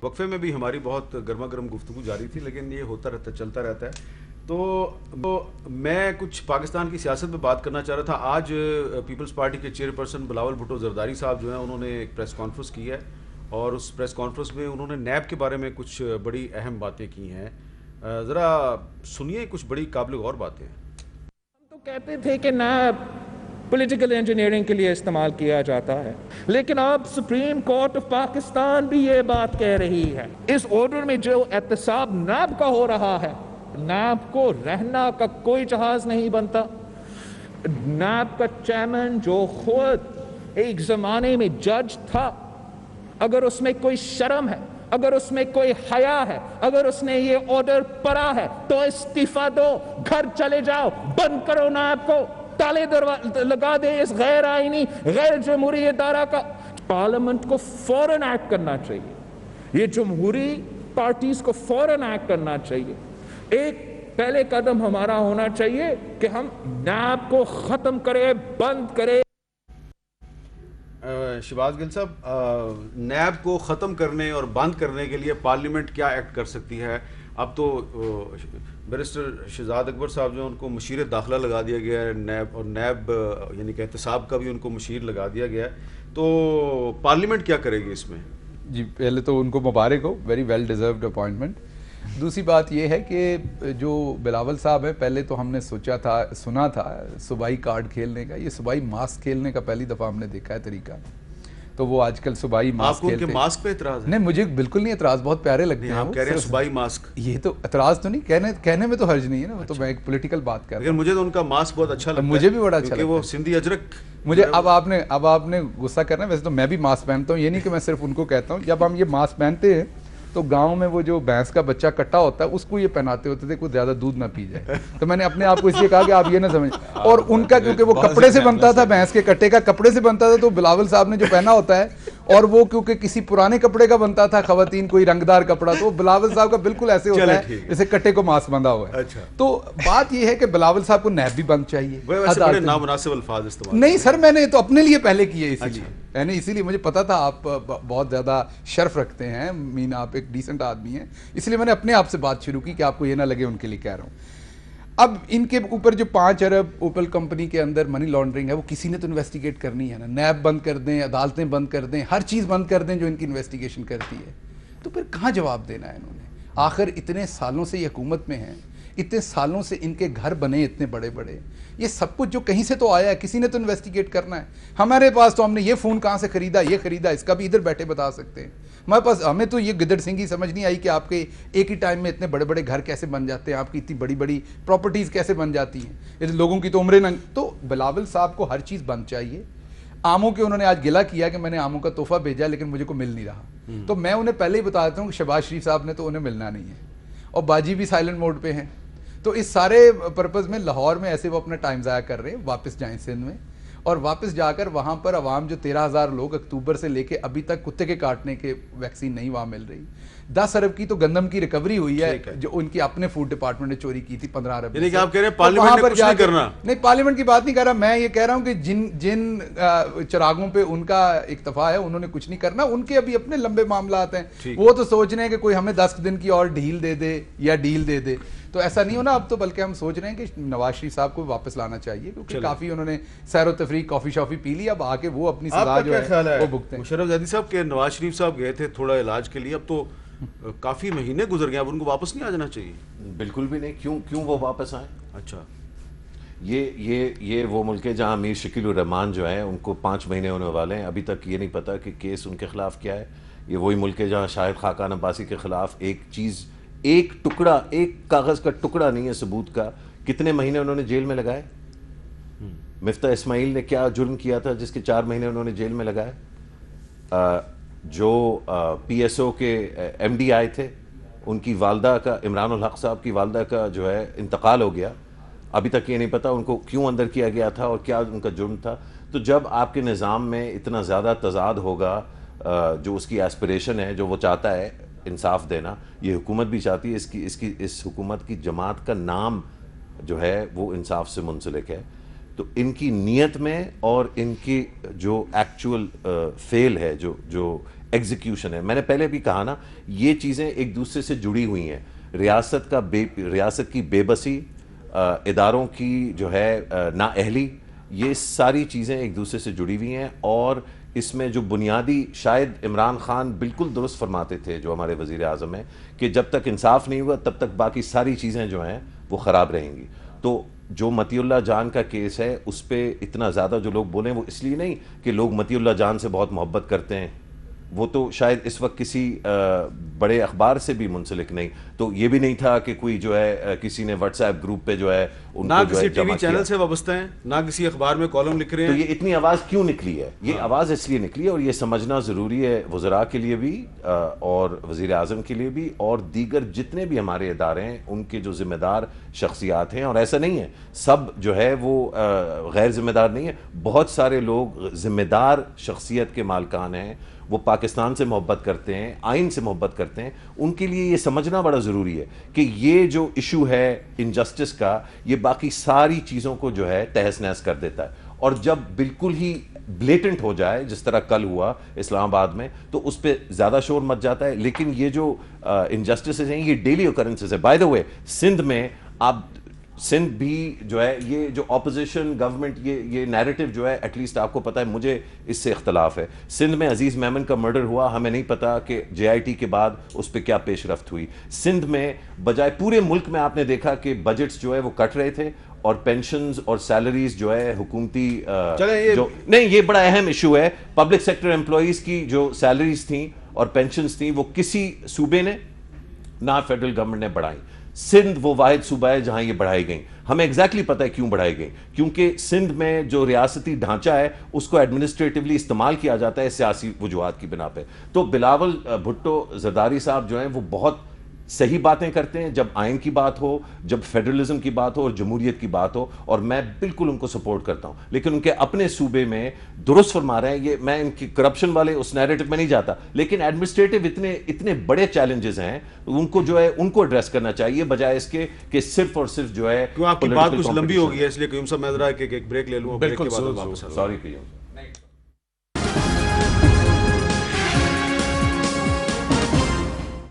وقفے میں بھی ہماری بہت گرما گرم گفتگو جاری تھی، لیکن یہ ہوتا رہتا چلتا رہتا ہے. تو میں کچھ پاکستان کی سیاست پہ بات کرنا چاہ رہا تھا. آج پیپلز پارٹی کے چیئر پرسن بلاول بھٹو زرداری صاحب جو ہیں انہوں نے ایک پریس کانفرنس کی ہے، اور اس پریس کانفرنس میں انہوں نے نیب کے بارے میں کچھ بڑی اہم باتیں کی ہیں. ذرا سنیے کچھ بڑی قابل غور باتیں ہیں. ہم تو کہتے تھے کہ نیب پولیٹیکل انجینئرنگ کے لیے استعمال کیا جاتا ہے، لیکن اب سپریم کورٹ آف پاکستان بھی یہ بات کہہ رہی ہے. اس آرڈر میں جو احتساب نیب کا ہو رہا ہے، نیب کو رہنا کا کوئی جہاز نہیں بنتا. نیب کا چیئرمین جو خود ایک زمانے میں جج تھا، اگر اس میں کوئی شرم ہے، اگر اس میں کوئی حیا ہے، اگر اس نے یہ آرڈر پڑھا ہے تو استعفیٰ دو، گھر چلے جاؤ، بند کرو نیب کو، تالے لگا دے اس غیر آئینی غیر جمہوری ادارہ کا. پارلیمنٹ کو فوراً ایکٹ کرنا چاہیے، یہ جمہوری پارٹیز کو فوراً ایکٹ کرنا چاہیے. ایک پہلے قدم ہمارا ہونا چاہیے کہ ہم نیب کو ختم کرے، بند کرے. شہباز گل صاحب، نیب کو ختم کرنے اور بند کرنے کے لیے پارلیمنٹ کیا ایکٹ کر سکتی ہے؟ اب تو بیرسٹر شہزاد اکبر صاحب جو ان کو مشیر داخلہ لگا دیا گیا ہے نیب، اور نیب یعنی کہ احتساب کا بھی ان کو مشیر لگا دیا گیا ہے، تو پارلیمنٹ کیا کرے گی اس میں؟ جی پہلے تو ان کو مبارک ہو، ویری ویل ڈیزروڈ اپوائنٹمنٹ. دوسری بات یہ ہے کہ جو بلاول صاحب ہے، پہلے تو ہم نے سنا تھا صوبائی کارڈ کھیلنے کا، یہ صوبائی ماسک کھیلنے کا پہلی دفعہ ہم نے دیکھا ہے طریقہ. تو وہ آج کل صوبائی ماسک کھیلتے ہیں. آپ کو ان کے ماسک پہ اعتراض ہے؟ نہیں، مجھے بالکل نہیں اعتراض، بہت پیارے لگتے ہیں. آپ کہہ رہے ہیں صوبائی ماسک، یہ تو اعتراض تو نہیں، کہنے میں تو حرج نہیں ہے نا، وہ تو میں ایک پولیٹیکل بات کر رہا ہوں. لیکن مجھے تو ان کا ماسک بہت اچھا لگتا ہے، مجھے بھی بڑا اچھا لگتا ہے، وہ سندھی اجرک. مجھے اب آپ نے غصہ کرنا ہے، ویسے تو میں بھی ماسک پہنتا ہوں، یہ نہیں کہ میں صرف ان کو کہتا ہوں. جب ہم یہ ماسک پہنتے ہیں تو گاؤں میں وہ جو بھینس کا بچہ کٹا ہوتا ہے اس کو یہ پہناتے ہوتے تھے کوئی زیادہ دودھ نہ پی جائے. تو میں نے اپنے آپ کو اس لیے کہا کہ آپ یہ نہ سمجھ. اور ان کا کیونکہ وہ کپڑے سے بنتا تھا، بھینس کے کٹے کا کپڑے سے بنتا تھا، تو بلاول صاحب نے جو پہنا ہوتا ہے، اور وہ کیونکہ کسی پرانے کپڑے کا بنتا تھا، خواتین کوئی رنگدار کپڑا، تو بلاول صاحب کا بالکل ایسے ہوتا ہے جیسے کٹے کو ماسک بندھا ہوا ہے. تو بات یہ ہے کہ بلاول صاحب کو نیب بھی بند چاہیے. بڑے نامناسب الفاظ استعمال نہیں سر، میں نے تو اپنے لیے پہلے کیے، اسی لیے مجھے پتا تھا آپ بہت زیادہ شرف رکھتے ہیں، مین آپ ایک ڈیسنٹ آدمی ہیں، اس لیے میں نے اپنے آپ سے بات شروع کی کہ آپ کو یہ نہ لگے ان کے لیے کہہ رہا ہوں. اب ان کے اوپر جو 5 ارب اوپل کمپنی کے اندر منی لانڈرنگ ہے، وہ کسی نے تو انویسٹیگیٹ کرنی ہے نا. نیب بند کر دیں، عدالتیں بند کر دیں، ہر چیز بند کر دیں جو ان کی انویسٹیگیشن کرتی ہے، تو پھر کہاں جواب دینا ہے انہوں نے؟ آخر اتنے سالوں سے یہ حکومت میں ہیں، اتنے سالوں سے ان کے گھر بنے اتنے بڑے بڑے، یہ سب کچھ جو کہیں سے تو آیا ہے، کسی نے تو انویسٹیگیٹ کرنا ہے. ہمارے پاس تو ہم نے یہ فون کہاں سے خریدا، یہ خریدا، اس کا بھی ادھر بیٹھے بتا سکتے ہیں. ہمارے پاس، ہمیں تو یہ گدڑ سنگھی سمجھ نہیں آئی کہ آپ کے ایک ہی ٹائم میں اتنے بڑے بڑے گھر کیسے بن جاتے ہیں، آپ کی اتنی بڑی بڑی پراپرٹیز کیسے بن جاتی ہیں، لوگوں کی تو عمریں ننگ. تو بلاول صاحب کو ہر چیز بند چاہیے. آموں کے انہوں نے آج گلا کیا کہ میں نے آموں کا تحفہ بھیجا لیکن مجھے کو مل نہیں رہا. تو میں انہیں پہلے ہی بتا دیتا ہوں کہ شہباز شریف صاحب نے تو انہیں ملنا نہیں ہے، اور باجی بھی سائلنٹ موڈ پہ ہیں. تو اس سارے پرپز میں لاہور میں ایسے وہ اپنا ٹائم ضائع کر رہے ہیں. واپس جائیں سندھ میں، اور واپس جا کر وہاں پر عوام جو 13,000 لوگ اکتوبر سے لے کے ابھی تک کتے کے کاٹنے کے ویکسین نہیں وہاں مل رہی. 10 ارب کی تو گندم کی ریکوری ہوئی ہے جو ان کی اپنے فوڈ ڈپارٹمنٹ نے چوری کی تھی 15 ارب. یعنی کہ آپ کہہ رہے ہیں پارلیمنٹ نے کچھ نہیں کرنا؟ نہیں، پارلیمنٹ کی بات نہیں کر رہا میں، یہ کہہ رہا ہوں کہ جن چراغوں پہ ان کا اکتفا ہے انہوں نے کچھ نہیں کرنا. ان کے ابھی اپنے لمبے معاملات ہیں، وہ تو سوچ رہے ہیں کہ کوئی ہمیں 10 دن کی اور ڈھیل دے دے یا ڈیل دے دے. تو ایسا نہیں ہونا اب تو، بلکہ ہم سوچ رہے ہیں کہ نواز شریف صاحب کو واپس لانا چاہیے، کیونکہ کافی انہوں نے سیر و تفریح کافی شافی پی لی، اب آ کے وہ اپنی سزا جو ہے وہ بھگتیں. مشرف زیدی صاحب کہ نواز شریف صاحب گئے تھے تھوڑا علاج کے لیے، اب تو کافی مہینے گزر گئے، اب ان کو واپس نہیں آ جانا چاہیے؟ بالکل بھی نہیں. کیوں وہ واپس آئیں؟ اچھا، یہ وہ ملک ہے جہاں امیر شکیل الرحمان جو ہے ان کو 5 مہینے ہونے والے ہیں، ابھی تک یہ نہیں پتا کہ کیس ان کے خلاف کیا ہے. یہ وہی ملک ہے جہاں شاہد خاقان عباسی کے خلاف ایک کاغذ کا ٹکڑا نہیں ہے ثبوت کا. کتنے مہینے انہوں نے جیل میں لگائے؟ مفتاح اسماعیل نے کیا جرم کیا تھا جس کے 4 مہینے انہوں نے جیل میں لگائے؟ جو پی ایس او کے ایم ڈی آئے تھے، ان کی والدہ کا، عمران الحق صاحب کی والدہ کا جو ہے انتقال ہو گیا، ابھی تک یہ نہیں پتا ان کو کیوں اندر کیا گیا تھا اور کیا ان کا جرم تھا. تو جب آپ کے نظام میں اتنا زیادہ تضاد ہوگا، جو اس کی ایسپریشن ہے، جو وہ چاہتا ہے انصاف دینا، یہ حکومت بھی چاہتی ہے، اس حکومت کی جماعت کا نام جو ہے وہ انصاف سے منسلک ہے. تو ان کی نیت میں اور ان کی جو ایکچول فیل ہے، جو ایگزیکیوشن ہے. میں نے پہلے بھی کہا نا, یہ چیزیں ایک دوسرے سے جڑی ہوئی ہیں. ریاست کی بے بسی, اداروں کی جو ہے نااہلی, یہ ساری چیزیں ایک دوسرے سے جڑی ہوئی ہیں. اور اس میں جو بنیادی, شاید عمران خان بالکل درست فرماتے تھے جو ہمارے وزیر اعظم ہیں, کہ جب تک انصاف نہیں ہوا تب تک باقی ساری چیزیں جو ہیں وہ خراب رہیں گی. تو جو متی اللہ جان کا کیس ہے اس پہ اتنا زیادہ جو لوگ بولیں وہ اس لیے نہیں کہ لوگ متی اللہ جان سے بہت محبت کرتے ہیں, وہ تو شاید اس وقت کسی بڑے اخبار سے بھی منسلک نہیں, تو یہ بھی نہیں تھا کہ کوئی جو ہے کسی نے واٹس ایپ گروپ پہ جو ہے ان نہ کو جو کسی ہے ٹی جمع وی کیا. چینل سے وابستہ ہیں, نہ کسی اخبار میں کالم لکھ رہے تو ہیں. یہ اتنی آواز کیوں نکلی ہے؟ یہ آواز اس لیے نکلی ہے, اور یہ سمجھنا ضروری ہے وزراء کے لیے بھی اور وزیر اعظم کے لیے بھی, اور دیگر جتنے بھی ہمارے ادارے ہیں ان کے جو ذمہ دار شخصیات ہیں. اور ایسا نہیں ہے سب جو ہے وہ غیر ذمہ دار نہیں ہے, بہت سارے لوگ ذمہ دار شخصیت کے مالکان ہیں, وہ پاکستان سے محبت کرتے ہیں, آئین سے محبت کرتے ہیں. ان کے لیے یہ سمجھنا بڑا ضروری ہے کہ یہ جو ایشو ہے انجسٹس کا, یہ باقی ساری چیزوں کو جو ہے تہس نہس کر دیتا ہے. اور جب بالکل ہی بلیٹنٹ ہو جائے جس طرح کل ہوا اسلام آباد میں, تو اس پہ زیادہ شور مچ جاتا ہے. لیکن یہ جو انجسٹسز ہیں یہ ڈیلی اوکرنسز ہے. بائی دا وے سندھ میں آپ, سندھ بھی جو ہے یہ جو اپوزیشن گورنمنٹ, یہ نیریٹو جو ہے ایٹ لیسٹ آپ کو پتہ ہے, مجھے اس سے اختلاف ہے. سندھ میں عزیز میمن کا مرڈر ہوا, ہمیں نہیں پتا کہ جے آئی ٹی کے بعد اس پہ کیا پیش رفت ہوئی. سندھ میں بجائے پورے ملک میں آپ نے دیکھا کہ بجٹس جو ہے وہ کٹ رہے تھے, اور پینشنز اور سیلریز جو ہے حکومتی جو نہیں, یہ بڑا اہم ایشو ہے. پبلک سیکٹر امپلائیز کی جو سیلریز تھیں اور پینشنز تھیں وہ کسی صوبے نے نہ فیڈرل گورنمنٹ نے بڑھائی. سندھ وہ واحد صوبہ ہے جہاں یہ بڑھائی گئیں. ہمیں ایگزیکٹلی پتہ ہے کیوں بڑھائی گئیں, کیونکہ سندھ میں جو ریاستی ڈھانچہ ہے اس کو ایڈمنسٹریٹولی استعمال کیا جاتا ہے سیاسی وجوہات کی بنا پہ. تو بلاول بھٹو زرداری صاحب جو ہیں وہ بہت صحیح باتیں کرتے ہیں جب آئین کی بات ہو, جب فیڈرلزم کی بات ہو اور جمہوریت کی بات ہو, اور میں بالکل ان کو سپورٹ کرتا ہوں. لیکن ان کے اپنے صوبے میں درست فرما رہے ہیں, یہ میں ان کی کرپشن والے اس نیریٹو میں نہیں جاتا, لیکن ایڈمنسٹریٹو اتنے بڑے چیلنجز ہیں ان کو جو ہے ان کو ایڈریس کرنا چاہیے, بجائے اس کے کہ صرف اور صرف جو ہے. کیوں آپ کی بات کچھ لمبی ہو گئی ہے, اس لیے قیوم صاحب میں ذرا ایک بریک لے لوں. بالکل, سوری قیوم.